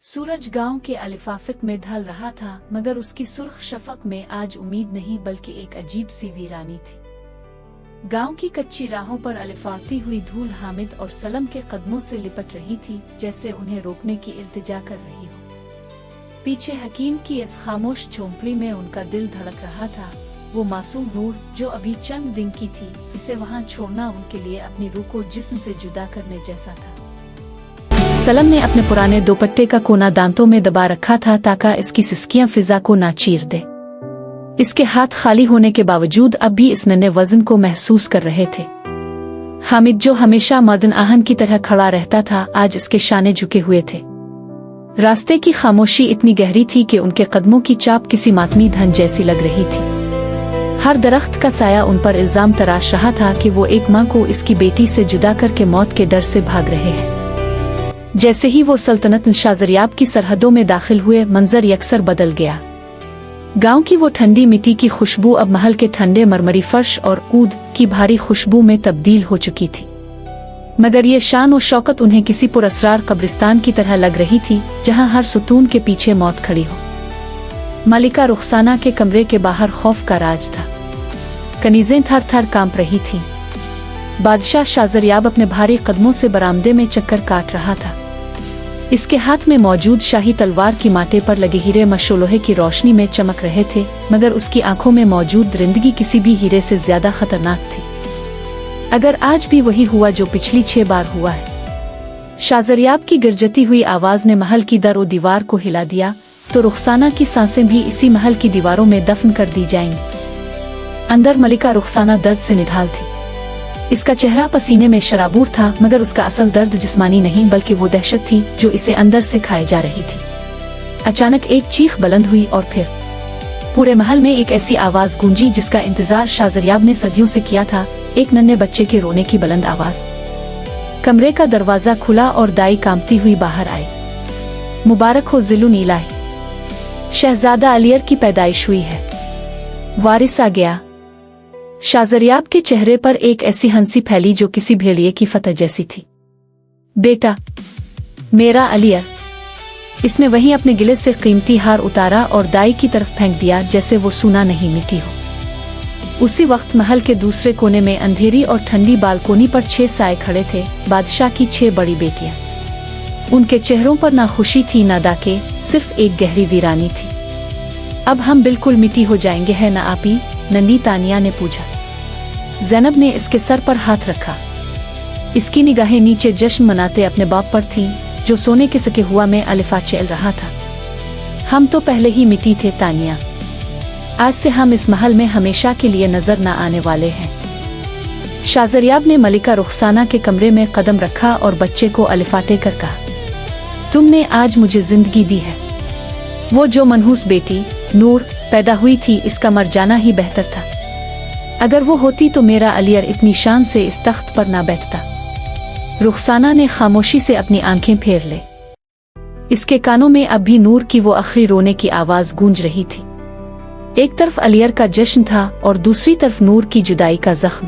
सूरज गांव के अलिफाफिक में ढल रहा था, मगर उसकी सुर्ख शफक में आज उम्मीद नहीं बल्कि एक अजीब सी वीरानी थी। गांव की कच्ची राहों पर अलिफाती हुई धूल हामिद और सलम के कदमों से लिपट रही थी, जैसे उन्हें रोकने की इल्तिजा कर रही हो। पीछे हकीम की इस खामोश झोंपड़ी में उनका दिल धड़क रहा था। वो मासूम नूर जो अभी चंद दिन की थी, इसे वहां छोड़ना उनके लिए अपनी रूह को जिस्म से जुदा करने जैसा था। सलम ने अपने पुराने दोपट्टे का कोना दांतों में दबा रखा था ताकि इसकी सिसकियां फिजा को ना चीर दे। इसके हाथ खाली होने के बावजूद अब भी इस नन्हे वजन को महसूस कर रहे थे। हामिद जो हमेशा मर्दन आहन की तरह खड़ा रहता था, आज इसके शाने झुके हुए थे। रास्ते की खामोशी इतनी गहरी थी कि उनके कदमों की चाप किसी मातमी धन जैसी लग रही थी। हर दरख्त का साया उन पर इल्जाम तराश रहा था कि वो एक मां को इसकी बेटी से जुदा करके मौत के डर से भाग रहे हैं। जैसे ही वो सल्तनत शाजरियाब की सरहदों में दाखिल हुए, मंजर यकसर बदल गया। गांव की वो ठंडी मिट्टी की खुशबू अब महल के ठंडे मरमरी फर्श और ऊद की भारी खुशबू में तब्दील हो चुकी थी। मगर ये शान और शौकत उन्हें किसी पुरअसरार कब्रिस्तान की तरह लग रही थी, जहां हर सुतून के पीछे मौत खड़ी हो। मलिका रुखसाना के कमरे के बाहर खौफ का राज था। कनीजें थर थर कांप रही थीं। बादशाह शाजरियाब अपने भारी कदमों से बरामदे में चक्कर काट रहा था। इसके हाथ में मौजूद शाही तलवार की माटे पर लगे हीरे मशोलोहे की रोशनी में चमक रहे थे, मगर उसकी आंखों में मौजूद दरिंदगी किसी भी हीरे से ज्यादा खतरनाक थी। अगर आज भी वही हुआ जो पिछली 6 बार हुआ है। शाजरियाब की गिरजती हुई आवाज ने महल की दर और दीवार को हिला दिया, तो रुखसाना की सांसें भी इसी महल की दीवारों में दफन कर दी जाएंगी। अंदर मलिका रुखसाना दर्द से निढाल थी। इसका चेहरा पसीने में शराबूर था, मगर उसका असल दर्द जिस्मानी नहीं बल्कि वो दहशत थी जो इसे अंदर से खाए जा रही थी। अचानक एक चीख बुलंद हुई और फिर पूरे महल में एक ऐसी आवाज गूंजी जिसका इंतजार शाजरियाब ने सदियों से किया था, एक नन्हे बच्चे के रोने की बुलंद आवाज। कमरे का दरवाजा खुला और दाई कांपती हुई बाहर आई। मुबारक हो ज़िलुन इलाही, शहजादा अलियर की पैदाइश हुई है, वारिस आ गया। शाजरियाब के चेहरे पर एक ऐसी हंसी फैली जो किसी भेड़िए की फतह जैसी थी। बेटा, मेरा अलियर। इसने वहीं अपने गिले से कीमती हार उतारा और दाई की तरफ फेंक दिया, जैसे वो सूना नहीं मिट्टी हो। उसी वक्त महल के दूसरे कोने में अंधेरी और ठंडी बालकोनी पर 6 साए खड़े थे, बादशाह की 6 बड़ी बेटियां। उनके चेहरों पर ना खुशी थी ना दाके, सिर्फ एक गहरी वीरानी थी। अब हम बिल्कुल मिट्टी हो जाएंगे, है ना आपी? नन्ही तानिया ने पूछा। ज़ैनब ने इसके सर पर हाथ रखा। इसकी निगाहें नीचे जश्न मनाते अपने बाप पर थीं, जो सोने के सके हुआ में अलिफा चल रहा था। हम तो पहले ही मिट्टी थे तानिया। आज से हम इस महल में हमेशा के लिए नजर न आने वाले हैं। शाजरियाब ने मलिका रुखसाना के कमरे में कदम रखा और बच्चे को अलिफाते कर कहा, तुमने आज मुझे जिंदगी दी है। वो जो मनहूस बेटी नूर पैदा हुई थी, इसका मर जाना ही बेहतर था। अगर वो होती तो मेरा अलियर इतनी शान से इस तख्त पर ना बैठता। रुखसाना ने खामोशी से अपनी आंखें फेर ले। इसके कानों में अब भी नूर की वो आखिरी रोने की आवाज गूंज रही थी। एक तरफ अलियर का जश्न था और दूसरी तरफ नूर की जुदाई का जख्म।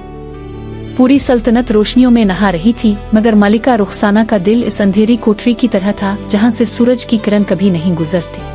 पूरी सल्तनत रोशनियों में नहा रही थी, मगर मलिका रुखसाना का दिल इस अंधेरी कोठरी की तरह था जहां से सूरज की किरण कभी नहीं गुजरती।